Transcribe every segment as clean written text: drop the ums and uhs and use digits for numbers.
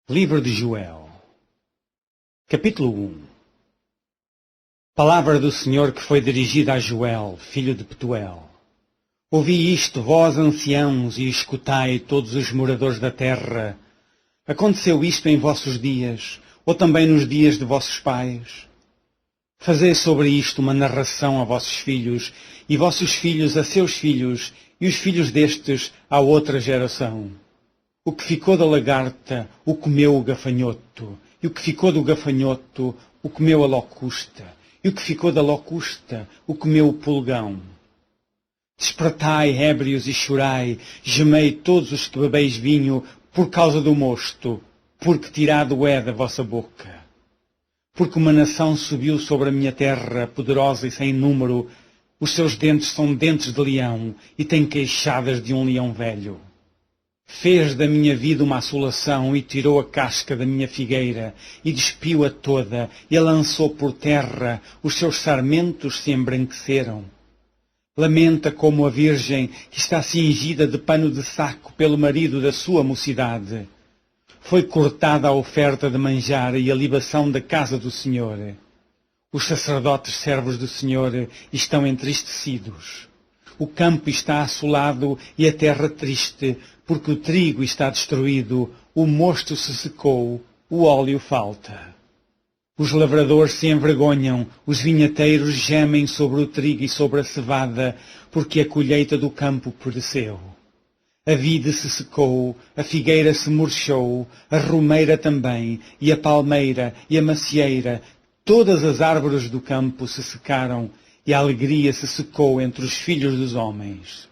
Livro de Joel, capítulo 1. Palavra do Senhor que foi dirigida a Joel, filho de Petuel. Ouvi isto, vós anciãos, e escutai todos os moradores da terra. Aconteceu isto em vossos dias, ou também nos dias de vossos pais? Fazei sobre isto uma narração a vossos filhos, e vossos filhos a seus filhos, e os filhos destes à outra geração. O que ficou da lagarta, o comeu o gafanhoto, e o que ficou do gafanhoto, o comeu a locusta, e o que ficou da locusta, o comeu o pulgão. Despertai, ébrios, e chorai, gemei todos os que bebeis vinho, por causa do mosto, porque tirado é da vossa boca. Porque uma nação subiu sobre a minha terra, poderosa e sem número, os seus dentes são dentes de leão, e tem queixadas de um leão velho. Fez da minha vida uma assolação e tirou a casca da minha figueira e despiu-a toda e a lançou por terra, os seus sarmentos se embranqueceram. Lamenta como a virgem que está cingida de pano de saco pelo marido da sua mocidade. Foi cortada a oferta de manjar e a libação da casa do Senhor. Os sacerdotes servos do Senhor estão entristecidos. O campo está assolado e a terra triste, porque o trigo está destruído, o mosto se secou, o óleo falta. Os lavradores se envergonham, os vinhateiros gemem sobre o trigo e sobre a cevada, porque a colheita do campo pereceu. A vide se secou, a figueira se murchou, a romeira também, e a palmeira, e a macieira, todas as árvores do campo se secaram, e a alegria se secou entre os filhos dos homens.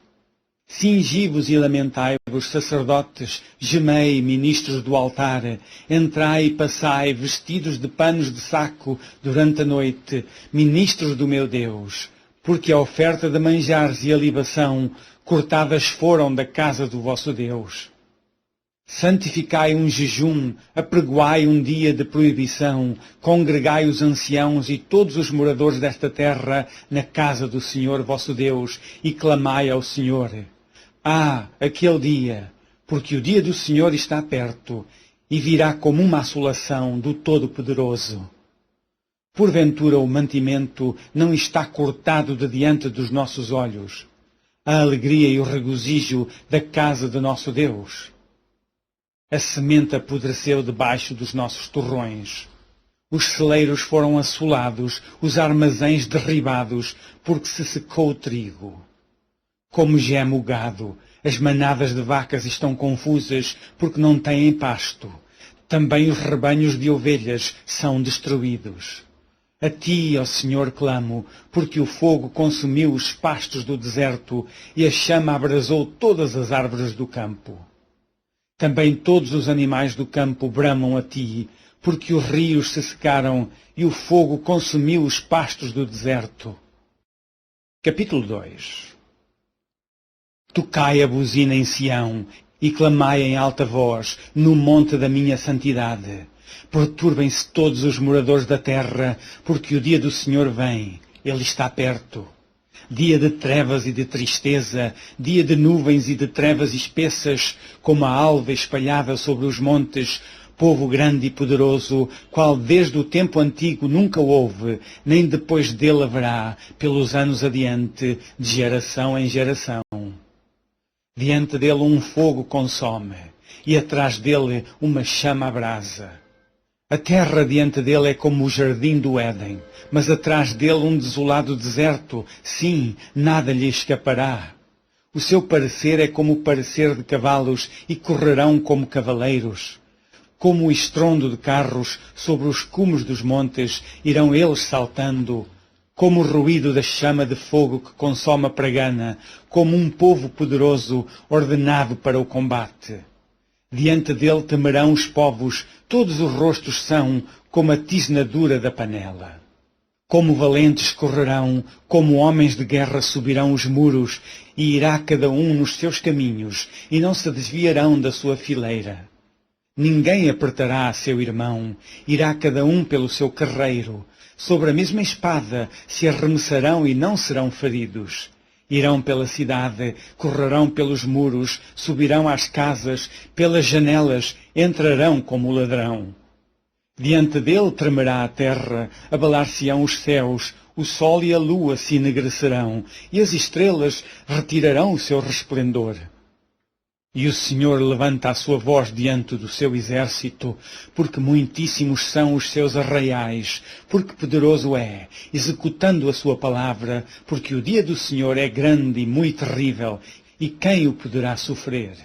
Cingi-vos e lamentai-vos, sacerdotes, gemei, ministros do altar, entrai e passai, vestidos de panos de saco, durante a noite, ministros do meu Deus, porque a oferta de manjares e a libação cortadas foram da casa do vosso Deus. Santificai um jejum, apregoai um dia de proibição, congregai os anciãos e todos os moradores desta terra na casa do Senhor vosso Deus, e clamai ao Senhor. Ah, aquele dia, porque o dia do Senhor está perto, e virá como uma assolação do Todo-Poderoso. Porventura o mantimento não está cortado de diante dos nossos olhos, a alegria e o regozijo da casa de nosso Deus. A semente apodreceu debaixo dos nossos torrões. Os celeiros foram assolados, os armazéns derribados, porque se secou o trigo. Como geme o gado, as manadas de vacas estão confusas, porque não têm pasto. Também os rebanhos de ovelhas são destruídos. A ti, ó Senhor, clamo, porque o fogo consumiu os pastos do deserto e a chama abrasou todas as árvores do campo. Também todos os animais do campo bramam a ti, porque os rios se secaram e o fogo consumiu os pastos do deserto. Capítulo 2. Tocai a buzina em Sião e clamai em alta voz no monte da minha santidade. Perturbem-se todos os moradores da terra, porque o dia do Senhor vem, ele está perto. Dia de trevas e de tristeza, dia de nuvens e de trevas espessas, como a alva espalhada sobre os montes, povo grande e poderoso, qual desde o tempo antigo nunca houve, nem depois dele haverá, pelos anos adiante, de geração em geração. Diante dele um fogo consome, e atrás dele uma chama abrasa. A terra diante dele é como o jardim do Éden, mas atrás dele um desolado deserto, sim, nada lhe escapará. O seu parecer é como o parecer de cavalos, e correrão como cavaleiros. Como o estrondo de carros sobre os cumes dos montes, irão eles saltando. Como o ruído da chama de fogo que consome a pragana, como um povo poderoso ordenado para o combate. Diante dele temerão os povos, todos os rostos são como a tisnadura da panela. Como valentes correrão, como homens de guerra subirão os muros, e irá cada um nos seus caminhos, e não se desviarão da sua fileira. Ninguém apertará a seu irmão, irá cada um pelo seu carreiro. Sobre a mesma espada se arremessarão e não serão feridos. Irão pela cidade, correrão pelos muros, subirão às casas, pelas janelas, entrarão como ladrão. Diante dele tremerá a terra, abalar-se-ão os céus, o sol e a lua se enegrecerão, e as estrelas retirarão o seu resplendor. E o Senhor levanta a sua voz diante do seu exército, porque muitíssimos são os seus arraiais, porque poderoso é, executando a sua palavra, porque o dia do Senhor é grande e muito terrível, e quem o poderá sofrer?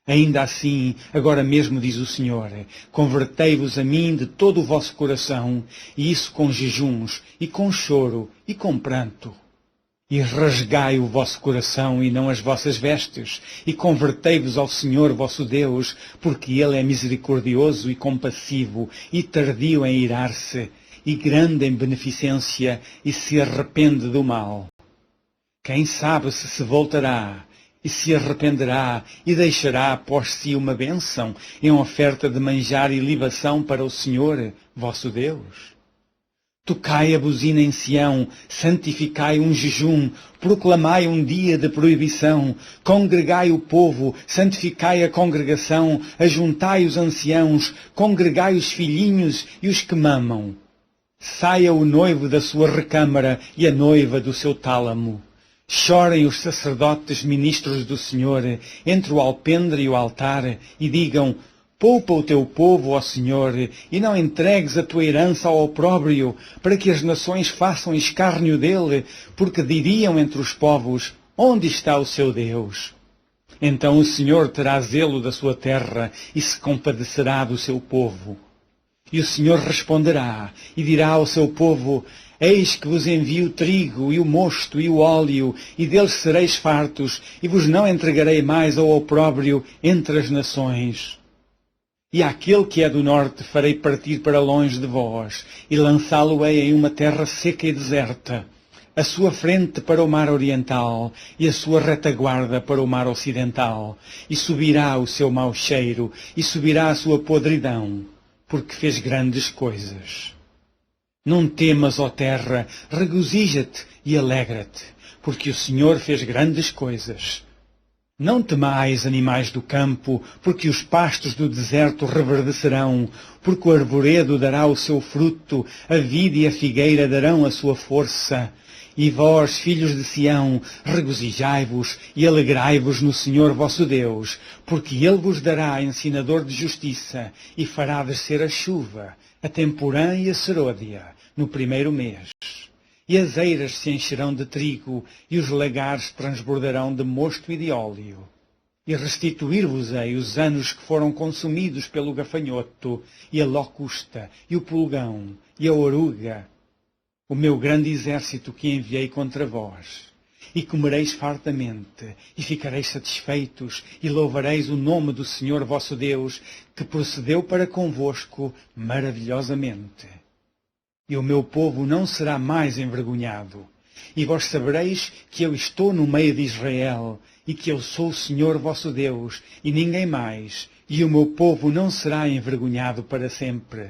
Ainda assim, agora mesmo diz o Senhor, convertei-vos a mim de todo o vosso coração, e isso com jejuns, e com choro, e com pranto. E rasgai o vosso coração e não as vossas vestes, e convertei-vos ao Senhor vosso Deus, porque Ele é misericordioso e compassivo, e tardio em irar-se, e grande em beneficência, e se arrepende do mal. Quem sabe se voltará, e se arrependerá, e deixará após si uma bênção, em oferta de manjar e libação para o Senhor vosso Deus? Tocai a buzina em Sião, santificai um jejum, proclamai um dia de proibição, congregai o povo, santificai a congregação, ajuntai os anciãos, congregai os filhinhos e os que mamam. Saia o noivo da sua recâmara e a noiva do seu tálamo. Chorem os sacerdotes ministros do Senhor entre o alpendre e o altar e digam: poupa o teu povo, ó Senhor, e não entregues a tua herança ao opróbrio, para que as nações façam escárnio dele, porque diriam entre os povos: onde está o seu Deus? Então o Senhor terá zelo da sua terra e se compadecerá do seu povo. E o Senhor responderá e dirá ao seu povo: eis que vos envio o trigo e o mosto e o óleo, e deles sereis fartos, e vos não entregarei mais ao opróbrio entre as nações. E àquele que é do norte farei partir para longe de vós, e lançá-lo-ei em uma terra seca e deserta, a sua frente para o mar oriental, e a sua retaguarda para o mar ocidental, e subirá o seu mau cheiro, e subirá a sua podridão, porque fez grandes coisas. Não temas, ó terra, regozija-te e alegra-te, porque o Senhor fez grandes coisas. Não temais, animais do campo, porque os pastos do deserto reverdecerão, porque o arvoredo dará o seu fruto, a vide e a figueira darão a sua força. E vós, filhos de Sião, regozijai-vos e alegrai-vos no Senhor vosso Deus, porque Ele vos dará ensinador de justiça e fará descer a chuva, a temporã e a serôdia, no primeiro mês. E as eiras se encherão de trigo, e os lagares transbordarão de mosto e de óleo. E restituir-vos-ei os anos que foram consumidos pelo gafanhoto, e a locusta, e o pulgão, e a oruga, o meu grande exército que enviei contra vós. E comereis fartamente, e ficareis satisfeitos, e louvareis o nome do Senhor vosso Deus, que procedeu para convosco maravilhosamente. E o meu povo não será mais envergonhado. E vós sabereis que eu estou no meio de Israel, e que eu sou o Senhor vosso Deus, e ninguém mais, e o meu povo não será envergonhado para sempre.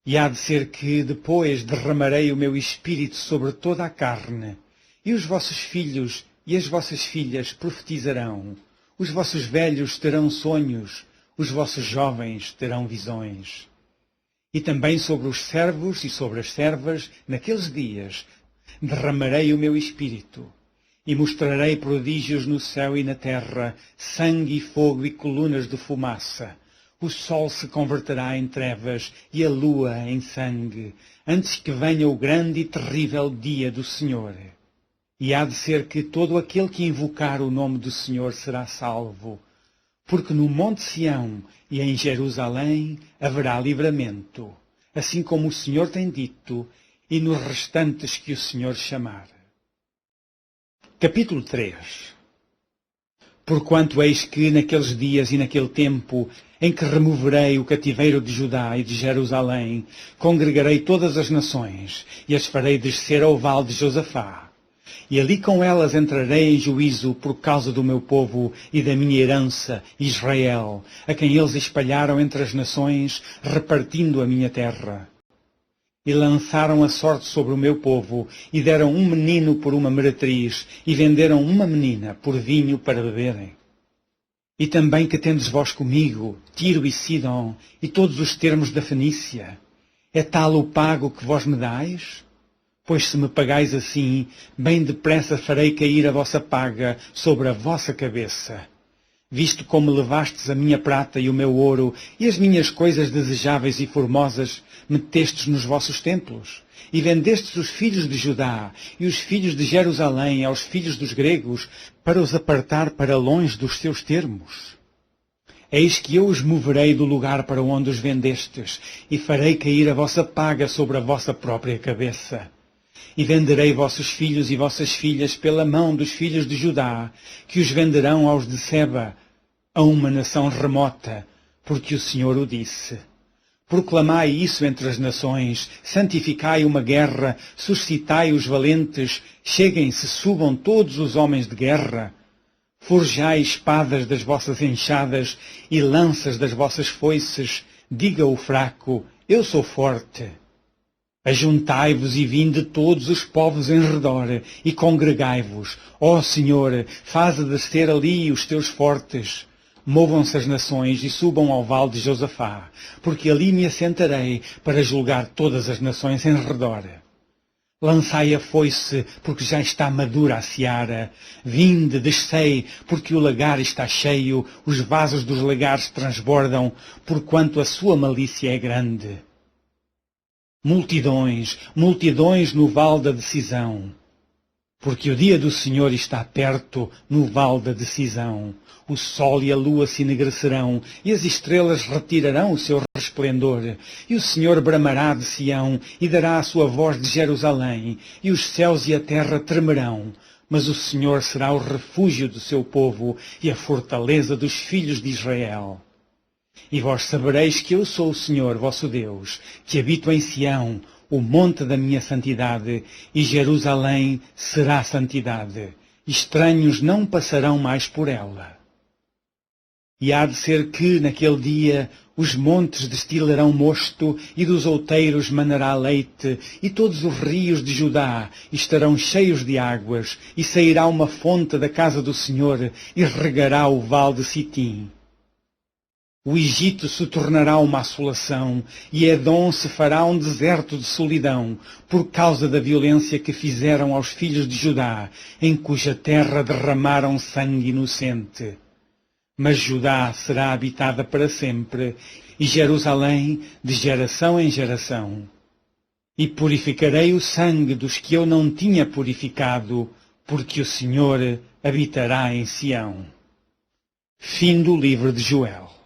E há de ser que depois derramarei o meu espírito sobre toda a carne, e os vossos filhos e as vossas filhas profetizarão, os vossos velhos terão sonhos, os vossos jovens terão visões. E também sobre os servos e sobre as servas, naqueles dias, derramarei o meu espírito, e mostrarei prodígios no céu e na terra, sangue e fogo e colunas de fumaça. O sol se converterá em trevas e a lua em sangue, antes que venha o grande e terrível dia do Senhor. E há de ser que todo aquele que invocar o nome do Senhor será salvo, porque no Monte Sião e em Jerusalém haverá livramento, assim como o Senhor tem dito, e nos restantes que o Senhor chamar. Capítulo 3. Porquanto eis que naqueles dias e naquele tempo, em que removerei o cativeiro de Judá e de Jerusalém, congregarei todas as nações, e as farei descer ao vale de Josafá. E ali com elas entrarei em juízo por causa do meu povo e da minha herança, Israel, a quem eles espalharam entre as nações, repartindo a minha terra. E lançaram a sorte sobre o meu povo, e deram um menino por uma meretriz, e venderam uma menina por vinho para beberem. E também que tendes vós comigo, Tiro e Sidom, e todos os termos da Fenícia, é tal o pago que vós me dais? Pois se me pagais assim, bem depressa farei cair a vossa paga sobre a vossa cabeça. Visto como levastes a minha prata e o meu ouro, e as minhas coisas desejáveis e formosas, metestes nos vossos templos, e vendestes os filhos de Judá e os filhos de Jerusalém aos filhos dos gregos, para os apartar para longe dos seus termos. Eis que eu os moverei do lugar para onde os vendestes, e farei cair a vossa paga sobre a vossa própria cabeça. E venderei vossos filhos e vossas filhas pela mão dos filhos de Judá, que os venderão aos de Seba, a uma nação remota, porque o Senhor o disse. Proclamai isso entre as nações, santificai uma guerra, suscitai os valentes, cheguem-se, subam todos os homens de guerra. Forjai espadas das vossas enxadas e lanças das vossas foices, diga o fraco, eu sou forte. Ajuntai-vos e vinde todos os povos em redor, e congregai-vos. Ó Senhor, faze descer ali os teus fortes. Movam-se as nações e subam ao vale de Josafá, porque ali me assentarei para julgar todas as nações em redor. Lançai a foice, porque já está madura a seara. Vinde, descei, porque o lagar está cheio, os vasos dos lagares transbordam, porquanto a sua malícia é grande. Multidões, multidões no vale da decisão. Porque o dia do Senhor está perto no vale da decisão. O sol e a lua se enegrecerão, e as estrelas retirarão o seu resplendor. E o Senhor bramará de Sião, e dará a sua voz de Jerusalém, e os céus e a terra tremerão. Mas o Senhor será o refúgio do seu povo, e a fortaleza dos filhos de Israel. E vós sabereis que eu sou o Senhor, vosso Deus, que habito em Sião, o monte da minha santidade, e Jerusalém será santidade. Estranhos não passarão mais por ela. E há de ser que, naquele dia, os montes destilarão mosto, e dos outeiros manará leite, e todos os rios de Judá estarão cheios de águas, e sairá uma fonte da casa do Senhor, e regará o vale de Sitim. O Egito se tornará uma assolação, e Edom se fará um deserto de solidão, por causa da violência que fizeram aos filhos de Judá, em cuja terra derramaram sangue inocente. Mas Judá será habitada para sempre, e Jerusalém de geração em geração. E purificarei o sangue dos que eu não tinha purificado, porque o Senhor habitará em Sião. Fim do livro de Joel.